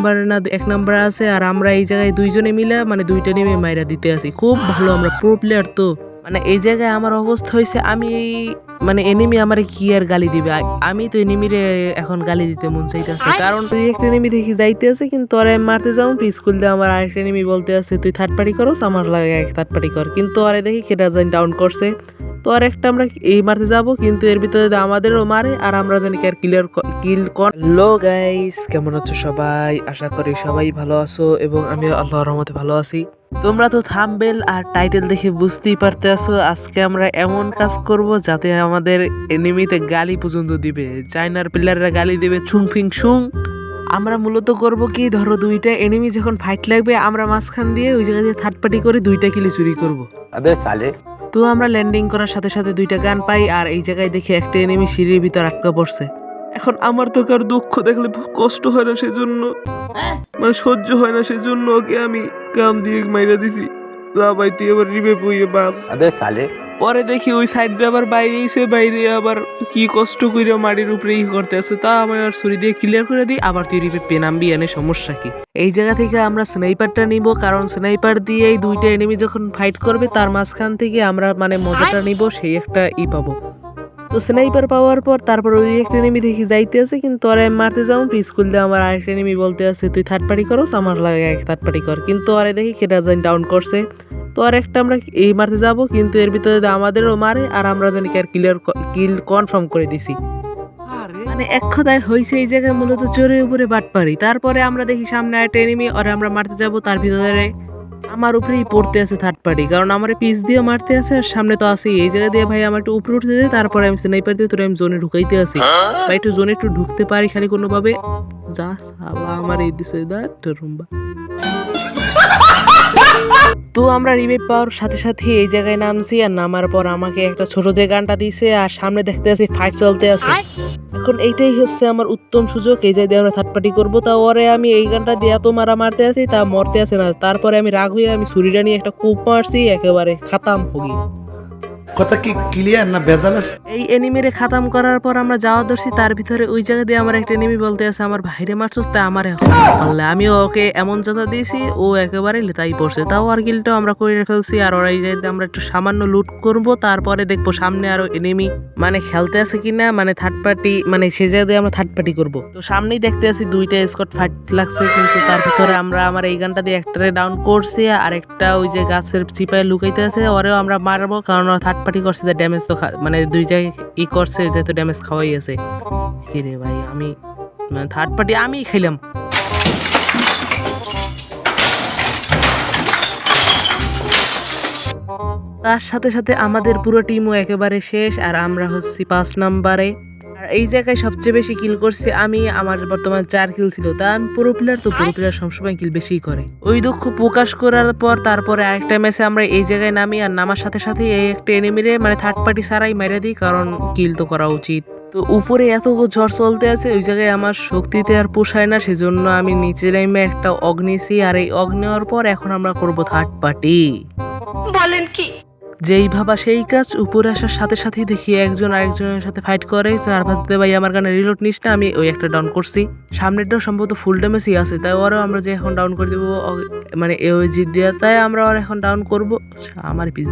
নাম্বারে না 1 নাম্বারে আছে, আর আমরা এই জায়গায় দুইজনে মিলে মানে দুইটা এনিমি মাইরা দিতে আছি। খুব ভালো, আমরা প্রো প্লেয়ার তো। মানে এই জায়গায় আমার অবস্থা হয়েছে, আমি মানে এনিমি আমারে কি আর গালি দিবে, আমি তো এনিমিরে এখন গালি দিতে মন চাইতেছে, কারণ তুই একটা এনিমি দেখি যাইতে আছে কিন্তু আরে মারতে যাও স্কুল দিয়ে আমার আরেকটা এনিমি বলতে আছে তুই থার্ড পার্টি করস, আমার লাগে থার্ড পার্টি কর, কিন্তু আরে দেখি কেটা জানি ডাউন করছে। তো আর একটা আমরা এই মারতে যাব, কিন্তু এর ভিতরে আমাদেরও মারে আর আমরা জানি কি আর কিল কর। হ্যালো গাইস, কেমন আছো সবাই? আশা করি সবাই ভালো আছো এবং আমি আল্লাহর রহমতে ভালো আছি। তোমরা তো থাম্বনেল আর টাইটেল দেখে বুঝতেই পারতে আছো, আজকে আমরা এমন কাজ করব যাতে আমাদের এনিমিতে গালি পর্যন্ত দিবে, চাইনার প্লেয়াররা গালি দিবে ছুং ফিং ছুং। আমরা মূলত করব কি, ধরো দুইটা এনিমি যখন ফাইট লাগবে আমরা মাঝখান দিয়ে ওই জায়গা দিয়ে থার্ড পার্টি করে দুইটা কিলি চুরি করব। আবে সালে। তো আমরা ল্যান্ডিং করার সাথে সাথে দুইটা গান পাই, আর এই জায়গায় দেখি একটা এনিমি সিঁড়ির ভিতর আটকা পড়ছে। এখন আমার তো কার দুঃখ দেখলে কষ্ট হয় না, সেজন্য মানে সহ্য হয় না, সেজন্য ওকে আমি গান দিয়ে মাইরা দিছি। যা ভাই তুই আবার রিবে পুইয়ে বাস। আবে সালে। পরে দেখি ওই সাইড দিয়ে আবার বাইরে এসে বাইরে আবার কি কষ্ট করে মাটির উপরে করতে আছে, তা আমি আর ছুরি দিয়ে ক্লিয়ার করে দিই, আবার তুই রিপে পেনামবি এনে সমস্যা কি। এই জায়গা থেকে আমরা স্নাইপারটা নিব, কারণ স্নাইপার দিয়ে এই দুইটা এনিমি যখন ফাইট করবে তার মাঝখান থেকে আমরা মানে মজাটা নিব, সেই একটা পাবো। তো স্নাইপার পাওয়ার পর তারপর ওই একটা এনিমি দেখি যাইতে আছে, কিন্তু আরে মারতে যাও স্কুল দিয়ে আমার আরেকটা এনিমি বলতে আছে তুই থার্ড পার্টি করস, আমার লাগে থার্ড পার্টি কর, কিন্তু আরে দেখি কেটা জানি ডাউন করছে। তো আর একটা আমরা এই মারতে যাব, কিন্তু এর ভিতরে আমাদেরও মারে আর আমরা জানি কি আর কিল কনফার্ম করে দিছি। মানে এক কথায় হয়েছে এই জায়গায় মূলত চোরের উপরে বাট পারি। তারপরে আমরা দেখি সামনে একটা এনিমি, আর আমরা মারতে যাব, তার ভিতরে আমার উপরেই পড়তে আছে থার্ড পার্টি, কারণ আমার পিস দিয়ে মারতে আছে আর সামনে তো আছেই। এই জায়গা দিয়ে ভাই আমার একটু উপরে উঠতে দে, তারপরে আমি স্নাইপার দিয়ে তোরে আমি জোনে ঢুকাইতে আছি। ভাই একটু জোনে একটু ঢুকতে পারি খালি কোনোভাবে, যা সালা আমার এই দিছে রুম্বা। তো আমরা রিভাইভ পাওয়ার সাথে সাথে এই জায়গায় নামছি, আর নামার পর আমাকে একটা ছোট যে গানটা দিছে আর সামনে দেখতে আছি ফাইট চলতে আছে। এখন এইটাই হচ্ছে আমার উত্তম সুযোগ, এই জায়গায় আমরা থার্ড পার্টি করবো। তা ওরে আমি এই গানটা দিয়ে এত মারতে আছি তা মরতে আছে না, তারপরে আমি রাগ হয়ে আমি ছুরিটা নিয়ে একটা কূপ মারছি, একেবারে খাতাম হগি। কথা কি ক্লিয়ার না ভেজাল আছে? এই এনিমিরে খাতাম করার পর আমরা যাওয়া ধরছি, তার ভিতরে ওই জায়গা দিয়ে আমার একটা এনিমি বলতে আছে আমার ভাইরে মারছস, তা আমার এখন পারলে আমিও ওকে এমন জাতা দিয়েছি ও একেবারে লেতাই পড়ছে। তাও আর গিলটাও আমরা করে ফেলছি, আর ওরা এই জায়গাতে আমরা একটু সামান্য লুট করব, তারপরে দেখবো সামনে আরো এনিমি মানে খেলতে আছে কিনা, মানে থার্ড পার্টি মানে সে জায়গা দিয়ে আমরা থার্ড পার্টি করবো। তো সামনেই দেখতে আছি দুইটা স্কট ফাইট লাগছে, কিন্তু তার ভিতরে আমরা আমার এই গানটা দিয়ে একটারে ডাউন করছি, আর একটা ওই যে গাছের চিপায় লুকাইতে আছে ওরেও আমরা মারবো, কারণ থার্ড পার্টি করছে ড্যামেজ তো মানে দুই জায়গায় করছে যেহেতু ড্যামেজ খাওয়াই আছে। রে ভাই আমি মানে থার্ড পার্টি আমি খেলাম। তার সাথে সাথে আমাদের পুরো টিমও একেবারে শেষ, আর আমরা হচ্ছি 5 নাম্বারে। আর এই জায়গায় সবচেয়ে বেশি কিল করছি আমি, আমার বর্তমানে 4 কিল ছিল। তা আমি পুরো প্লেয়ার তো, পুরো প্লেয়ার সবসময় কিল বেশি করে। ওই দুঃখ প্রকাশ করার পর তারপরে আরেকটা ম্যাচে আমরা এই জায়গায় নামি, আর নামার সাথে সাথে এই একটা এনিমিরে মানে থার্ড পার্টি ছাড়াই মেরে দিই, কারণ কিল তো করা উচিত। তো উপরে এত ঝড় চলতে আছে ওই জায়গায় আমার শক্তিতে আর পোষায় না, সেজন্য আমি নিচে নেমে একটা অগ্নিছি, আর এই অগ্নেওয়ার পর এখন আমরা করব থার্ড পার্টি। বলেন কি? যেই ভাবা সেই কাজ, উপরে আসার সাথে সাথেই দেখি একজন আরেকজনের সাথে ফাইট করে। তার ভাবতে ভাই আমার গানে রিলোড নিস না, আমি ওই একটা ডাউন করছি, সামনেরটাও সম্ভবত ফুল ড্যামেজই আছে, তাই ওরাও আমরা যে এখন ডাউন করে দেবো মানে ওই জিত দিয়ে, তাই আমরা ওর এখন ডাউন করবো। আমার পিস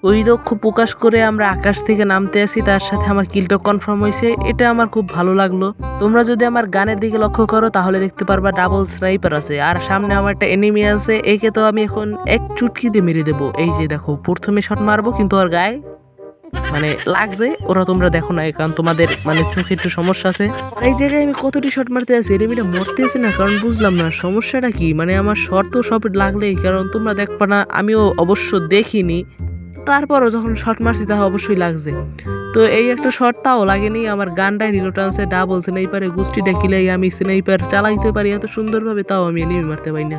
ওই দুঃখ প্রকাশ করে আমরা আকাশ থেকে নামতে আসি, তার সাথে আমার কিলটা কনফার্ম হয়েছে, এটা আমার খুব ভালো লাগলো। তোমরা যদি আমার গানের দিকে লক্ষ্য করো তাহলে দেখতে পারবা ডাবল স্নাইপার আছে, আর সামনে আমার একটা এনিমি আছে, একে তো আমি এখন এক চুটকিতে মেরে দেবো। এই যে দেখো প্রথমে শট মারবো কিন্তু ওর গায়ে মানে লাগছে, ওরা তোমরা দেখো না কারণ তোমাদের মানে চোখে একটু সমস্যা আছে। এই জায়গায় আমি কতটি শট মারতে আছি, এনিমিটা মরতে আছে না, কারণ বুঝলাম না সমস্যাটা কি। মানে আমার শট তো সব লাগলেই, কারণ তোমরা দেখবা না, আমিও অবশ্য দেখিনি, তারপরও যখন শট মারছি তা অবশ্যই লাগছে। তো এই একটা শট তাও লাগেনি, আমার গানটাই রিলোড আনছে, ডাবল স্নাইপারে গুষ্টি ডাকিলাই আমি স্নাইপার চালাইতে পারি এত সুন্দরভাবে, তাও আমি এনিমি মারতে পারি না।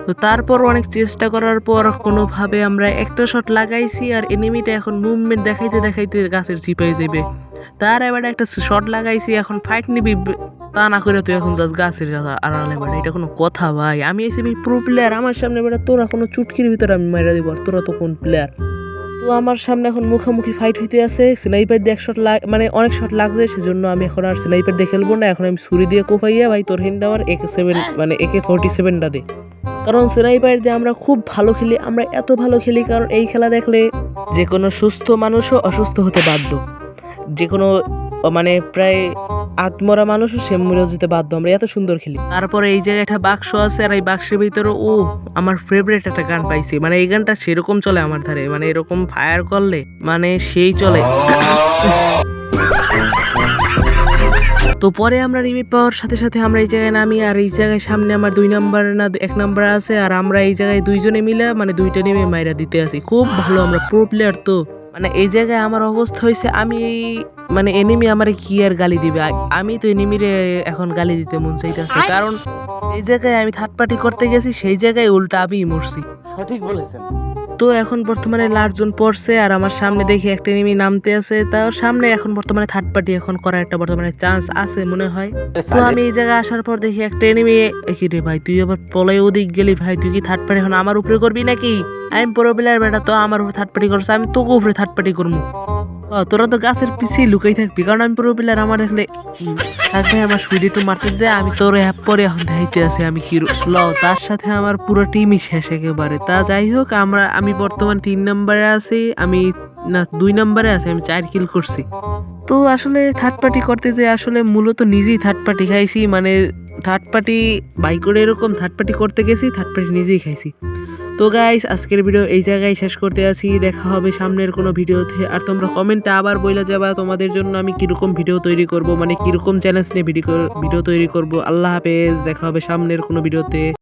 তো তারপর অনেক চেষ্টা করার পর কোনোভাবে আমরা একটা শট লাগাইছি, আর এনিমিটা এখন মুভমেন্ট দেখাইতে দেখাইতে গাছের চিপাই যাবে। তার এবার একটা শট লাগাইছি, এখন ফাইট নিবি, তা না করে তুই এখন যাস গাছের আড়ালে বেড়া, এটা কোনো কথা ভাই? আমি এসে প্রো প্লেয়ার, আমার সামনে বেড়া তোরা কোনো চুটকির ভিতরে আমি মাইরা দিব, আর তোরা তো কোন প্লেয়ার? তো আমার সামনে এখন মুখোমুখি ফাইট হইতে আছে, স্নাইপার দিয়ে 1 শট মানে অনেক শট লাগছে, সেজন্য আমি এখন আর স্নাইপার দিয়ে খেলবো না। এখন আমি ছুরি দিয়ে কোপাইয়া ভাই তোর হিন্দা আমার AK7 মানে AK47টা দে, কারণ স্নাইপার দিয়ে আমরা খুব ভালো খেলি। আমরা এত ভালো খেলি কারণ এই খেলা দেখলে যে কোনো সুস্থ মানুষও অসুস্থ হতে বাধ্য, যে কোনো মানে প্রায় আত্মরা মানুষও সে মরে যেতে বাধ্য, আমরা এত সুন্দর খেলি। তারপরে এই জায়গায় একটা বাক্স আছে, আর এই বাক্সের ভিতরে আমার ফেভারিট একটা গান পাইছি, মানে এই গানটা সেরকম চলে আমার ধারে, মানে এরকম ফায়ার করলে মানে সেই চলে। তো পরে আমরা রিভিউ পাওয়ার সাথে সাথে আমরা এই জায়গায় নামি, আর এই জায়গায় সামনে আমার 2 নাম্বার না 1 নাম্বার আছে, আর আমরা এই জায়গায় 2 জনে মিলে মানে 2টা নেমে মাইরা দিতে আসি। খুব ভালো, আমরা প্রো প্লেয়ার। তো মানে এই জায়গায় আমার অবস্থা হয়েছে, আমি মানে এনিমি আমারে কি আর গালি দিবে, আমি তো এনিমিরে এখন গালি দিতে মন চাইতেছে, কারণ এই জায়গায় আমি থার্ড পার্টি করতে গেছি, সেই জায়গায় উল্টা আমি মরছি। সঠিক বলেছেন। তো এখন বর্তমানে লাস্ট জন পড়ছে, আর আমার সামনে দেখি একটা এনিমি নামতে আছে, তার সামনে এখন বর্তমানে থার্ড পার্টি এখন করার একটা বর্তমানে চান্স আছে মনে হয়। তো আমি এই জায়গায় আসার পর দেখি একটা এনিমি, কি রে ভাই তুই আবার পলাই ওদিক গেলি ভাই, তুই কি থার্ড পার্টি এখন আমার উপরে করবি নাকি? আমি প্রো প্লেয়ার বেটা, তো আমার উপরে থার্ড পার্টি করছে, আমি তোকে উপরে থার্ড পার্টি করবো। তোরা তো গাছের পিছিয়ে লুকাই থাকবি, কারণ আমি প্রো প্লেয়ার, আমার দেখলে থাক ভাই আমার সুইডি একটু মারতে দে, আমি তোর অ্যাপ পরে এখন দেখাইতে আছি আমি কি তার সাথে আমার পুরো টিমই শেষ একেবারে। তা যাই হোক, আমি বর্তমান 3 নম্বরে আছি, আমি না 2 নম্বরে আছি, আমি 4 কিল করছি। তো আসলে থার্ড পার্টি করতে যে আসলে মূলত নিজেই থার্ড পার্টি খাইছি, মানে থার্ড পার্টি বাই করে এরকম থার্ড পার্টি করতে গেছি, থার্ড পার্টি নিজেই খাইছি। তো গাইস, আজকের ভিডিও এই জায়গায় শেষ করতে আছি, দেখা হবে সামনের কোনো ভিডিওতে। আর তোমরা কমেন্টে আবার বইলা যাবা তোমাদের জন্য আমি কিরকম ভিডিও তৈরি করব, মানে কিরকম চ্যালেঞ্জ নিয়ে ভিডিও তৈরি করব। আল্লাহ হাফেজ, দেখা হবে সামনের কোনো ভিডিওতে।